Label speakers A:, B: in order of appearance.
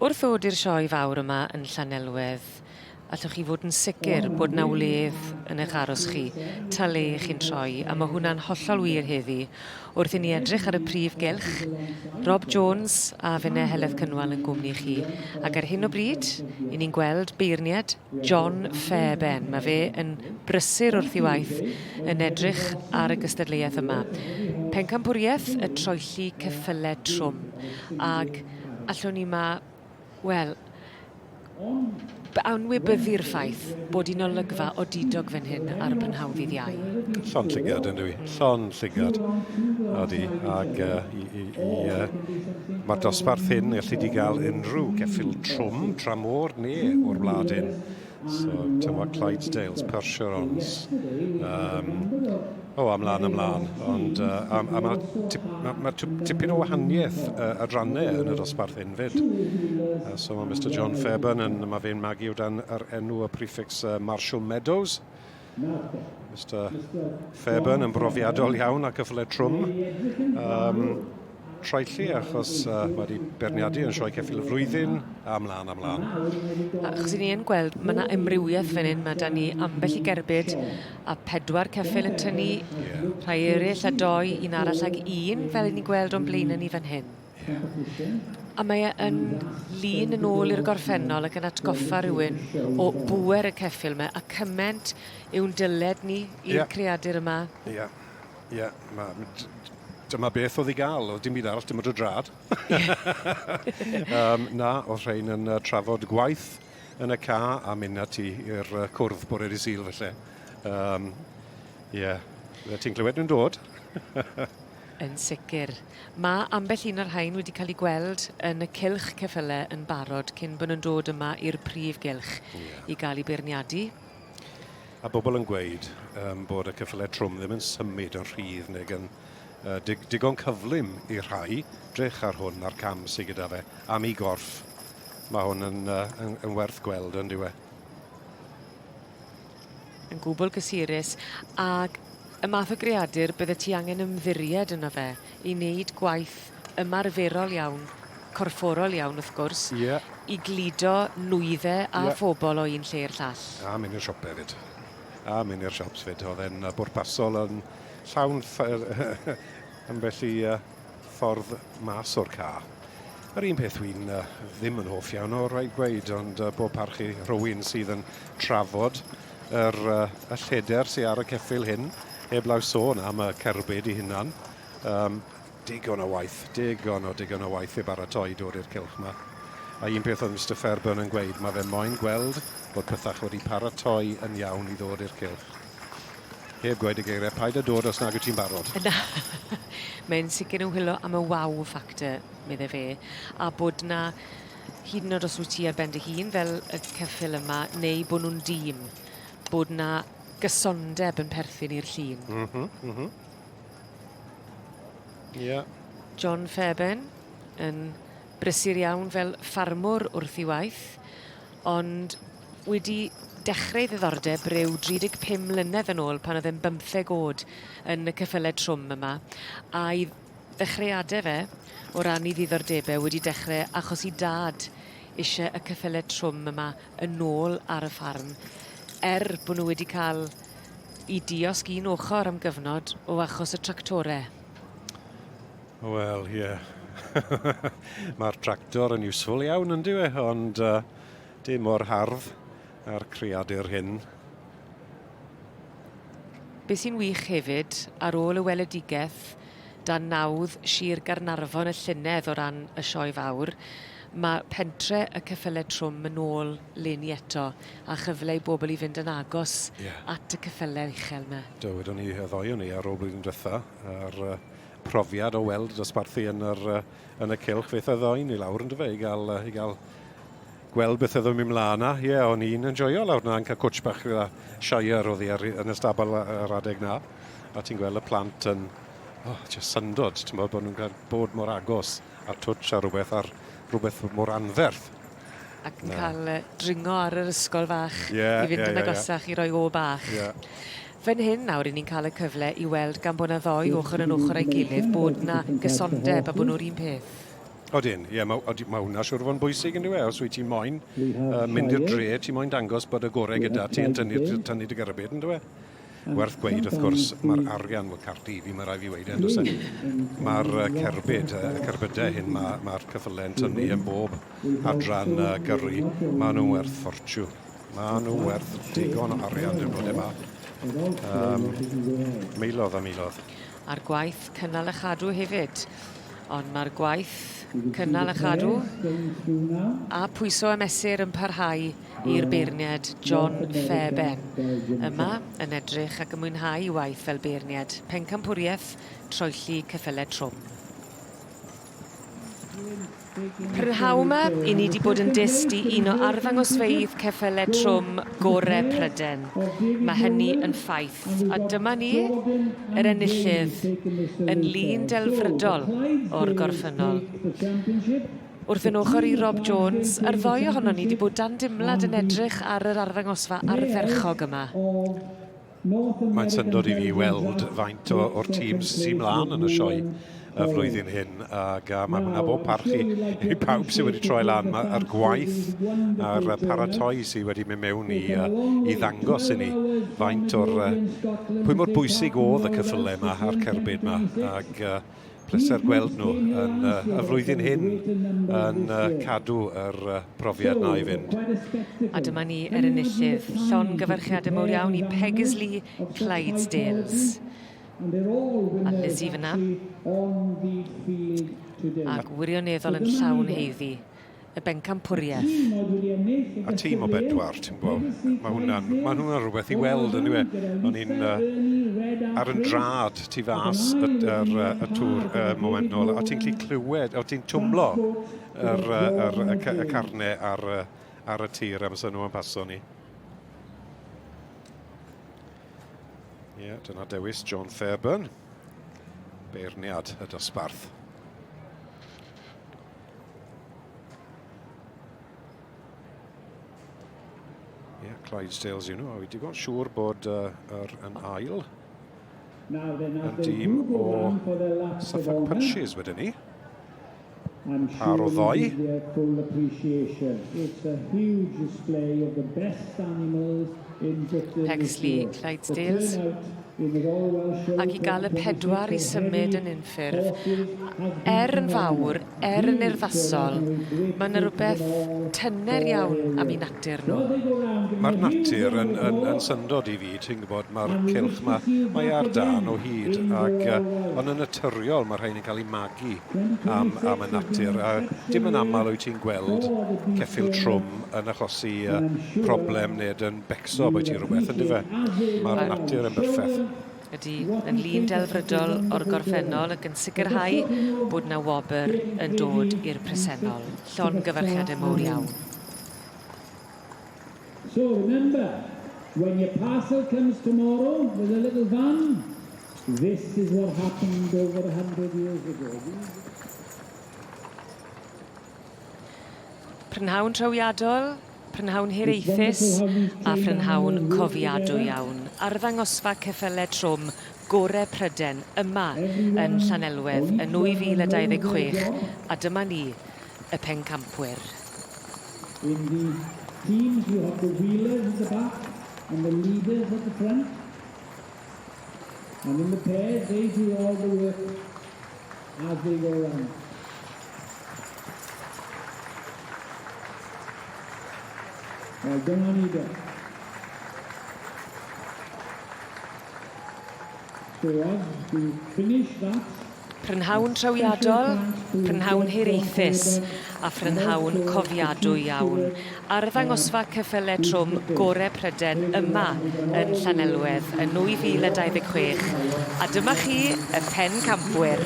A: Wrth ddod i'r sioe fawr yma yn Llanelwedd, allwch chi fod yn sicr bod na wledd yn eich aros chi, ta le chi'n troi, a mae hwnna'n hollol wir heddi. Wrth i ni edrych ar y prif gylch, Rob Jones a Finne Heledd Cynwal yn gwmni chi. Ac ar hyn o bryd, i ni'n gweld beirniad John Fairbairn. Mae fe yn brysur wrth i waith yn edrych ar y gystadleuaeth yma. Pencampwriaeth y troelli Cefyllau Trwm. Ac allwn ni ma, wel, anwybyddu'r ffaith bod un olygfa o didog fan hyn ar y brynhawdd i ddiau.
B: Llon llygad yn dwi, llon llygad. Odi, ac mae'r dosbarth hyn gallu di gael unrhyw geffyl trwm, tramor neu o'r wlad hyn. So, tyma Clydesdales, Percherons. Ymlaen. Ond mae tipyn o wahaniaeth adrannau yn y dosbarth hyn fyd. So mae Mr John Fairbairn mae fe'n magu o dan yr enw y prefix Marshall Meadows. Mr Fairbairn yn brofiadol iawn ac Cefyllau Trwm. Troelli achos wedi berniadu yn sioe ceffyl y flwyddyn, ymlaen.
A: Achos i ni yn gweld, mae yna ymrywiaeth fan hyn, mae da ni ambell i gerbyd a 4 ceffyl yn tynnu, rhai eraill a 2, un arall ag 1, fel i ni gweld o'n blaen ni fan hyn. A mae yn lun yn ôl i'r gorffennol ac yn atgoffa rhywun o bwer y ceffyl yma, a cyment yw'n dyled ni i'r creadur yma.
B: Dyma beth oedd i gael, oedd dim byd arall, dim ond y drad. Oedd rhain yn trafod gwaith yn y ca a mynd ati i'r cwrdd bore di Sul felly. Ti'n clywed nhw'n dod?
A: Yn sicr. Mae ambell un o'r rhain wedi cael ei gweld yn y cylch ceffylau yn barod cyn bod nhw'n dod yma i'r prif gylch i gael ei beirniadu.
B: A bobl yn gweud bod y Cefyllau Trwm ddim yn symud yn rhydd neu yn digon cyflym i rhai, drech ar hwn a'r cam sydd gyda fe, am ei gorff. Mae hwn yn werth gweld yn diwe.
A: Yn gwbl gysurus, ac y math o greadur bydde ti angen ymddiried yno fe i wneud gwaith ymarferol iawn, corfforol iawn wrth gwrs, i glido nwyddau a phobl o un lle i'r llall.
B: A mynd i'r siopau fyd. A mynd i'r siops fyd. Oedd e'n bwrpasol yn llawn ambell i ffordd mas o'r ca. Yr un peth wy'n ddim yn hoff iawn o rhaid gweud, ond bob parchu rhywun sydd yn trafod y lleder sydd ar y ceffyl hyn, heb law sôn am y cerbyd i hunan. Digon o waith i baratoi dod i'r cylch yma. A un peth oedd Mr Fairbairn yn gweud, mae fe moyn gweld bod pethau wedi paratoi yn iawn i ddod i'r cylch. Heb gweud y geiriau, paid a dod os nag wyt ti'n barod.
A: Mae'n sicr yn hwylo am y wow factor, meddai fe, a bod na, hyd yn oed os wyt ti ar ben dy hun fel y ceffyl yma, neu bod nhw'n dîm, bod na gysondeb yn perthyn i'r llun. John Fairbairn yn brysur iawn fel ffarmwr wrth i waith, ond wedi dechrau ddiddordeb ryw 35 mlynedd yn ôl pan oedd e'n 15 oed yn y Cefyllau Trwm yma. A'i ddechreuadau fe o ran 'i ddiddordebau wedi dechrau achos i dad eisiau y Cefyllau Trwm yma yn ôl ar y ffarm, bod nhw wedi cael i diosg un ochr am gyfnod o achos y tractorau.
B: Wel, Mae'r tractor yn useful iawn yn diwe, ond dim o'r hardd a'r creadur hyn.
A: Be sy'n wych hefyd, ar ôl y weledigaeth, dan nawdd Sir Garnarfon y llynedd o ran y sioe fawr, mae pentre y Cefyllau Trwm yn ôl leni eto, a chyfle i bobl i fynd yn agos at y ceffylau uchel yma.
B: Wedon ni y ddoi o ni ar ôl blwyddyn diwetha, a'r profiad o weld dosbarthu yn y cylch beth y ddoi ni lawr yn dyfa i gael gweld beth oedd yn mynd mlaen na. O'n i'n enjoyo lawr na, yn cael cwtch bach siair oddi yn y stabl yr adeg na. A ti'n gweld y plant yn just syndod, ti'n bod nhw'n cael bod mor agos a twtch a rhywbeth mor anferth.
A: Ac yn cael dringo ar yr ysgol fach i fynd yn agosach i roi o bach. Fan hyn nawr, ni'n cael y cyfle i weld gan bod yna ddoi ochr yn ochr a'i gilydd bod yna gysondeb a bod nhw'r un peth.
B: Odyn, ie, mae hwnna siwr fo'n bwysig yn dweud. Os wyt ti moyn mynd i'r dre, ti moyn dangos bod y gorau gyda ti yn tynnu dy gyrrybyd yn dweud. Werth gweud, wrth gwrs, mae'r arian, wel Cardydd, mae rai fi weid yn dweud. Mae'r cerbydau hyn, mae'r ceffylau tynnu yn bob adran gyrru. Mae nhw'n werth ffortiwn. Mae nhw'n werth digon o arian yn bod yma. Milodd a milodd.
A: A'r gwaith cynnal y chadw hefyd. Ond mae'r gwaith cynnal y chadw a pwyso y mesur yn parhau i'r beirniad John Fairbairn. Yma yn edrych ac yn mwynhau waith fel beirniad pencampwriaeth troelli Cefyllau Trwm. Prynhawn yma, i ni wedi bod yn dyst i un o arddangosfeydd Cefyllau Trwm gorau Pryden. Mae hynny yn ffaith, a dyma ni, yr enillydd, yn lun delfrydol o'r gorffennol. Wrth yn ochr i Rob Jones, yr ddoi ohono ni wedi bod dan dimlad yn edrych ar yr arddangosfa ardderchog yma.
B: Mae'n syndod i fi weld faint o'r tîms sy'n mlaen yn y sioe y flwyddyn hyn, ac mae hwnna bob parchu i pawb sydd wedi troi lan. Mae'r gwaith a'r paratoi sydd wedi mynd mewn i ddangos i ni faint o'r pwy mor bwysig oedd y ceffylau yma a'r cerbyd yma, ac pleser gweld nhw yn y flwyddyn hyn yn cadw yr profiad na i fynd.
A: A dyma ni yr enillydd, llon gyfarchiadau mawr iawn i Pegsley Clydesdales. A Lizzie fyna. Ac wirioneddol yn llawn heiddi. Y bencampwriaeth.
B: A tîm o bedwar, ti'n gwybod. Mae hwnna'n rhywbeth i weld, yn dweud. O'n i'n ar yn drad tu fas y tŵr moment nôl. A ti'n gallu clywed, a ti'n twmlo y carnau ar y tir am sy'n nhw yn paso ni. Ie, dyna dewis John Fairbairn. Beirniad y dosbarth. Ie, Clydesdales yw nhw. A wedi bod siŵr bod yn ail yn dîm o Suffolk Punches wedyn ni. Par o ddoi.
A: Pegsley Clydesdales. Ac i gael y pedwar i symud yn unffurf. Yn fawr, yn urddasol, mae yna rhywbeth tyner iawn am eu natur nhw.
B: Mae'r natur yn syndod i fi, ti'n gwybod, mae'r cylch mae ar dan o hyd, ac ond yn naturiol mae'r rhain yn cael ei magu am y natur. A dim yn aml wyt ti'n gweld ceffyl trwm yn achosi problem neu yn becso bwy ti rhywbeth, yn dyfe? Mae'r natur yn berffeth.
A: Ydy yn lun delfrydol o'r gorffennol ac yn sicrhau bod na wobr yn dod i'r presennol. Llon gyfarchiadau mawr iawn.
C: So remember, when your parcel comes tomorrow with a little van, this is what happened over 100 years ago.
A: Prynhawn trawiadol, prynhawn hiraethus a prynhawn cofiadwy iawn. Arddangosfa Cefyllau Trwm gorau Pryden yma yn Llanelwedd yn 2026 a dyma ni y pencampwyr.
C: In the teams you have the wheelers at the back and the leaders at the front. And in the pairs they do all the work as they go around. Well done on either. So as we finish that,
A: Prynhawn trawiadol, prynhawn hiraethus a prynhawn cofiadwy iawn. Arddangosfa Cefyllau Trwm gorau Pryden yma yn Llanelwedd yn 2026. A dyma chi y pencampwyr.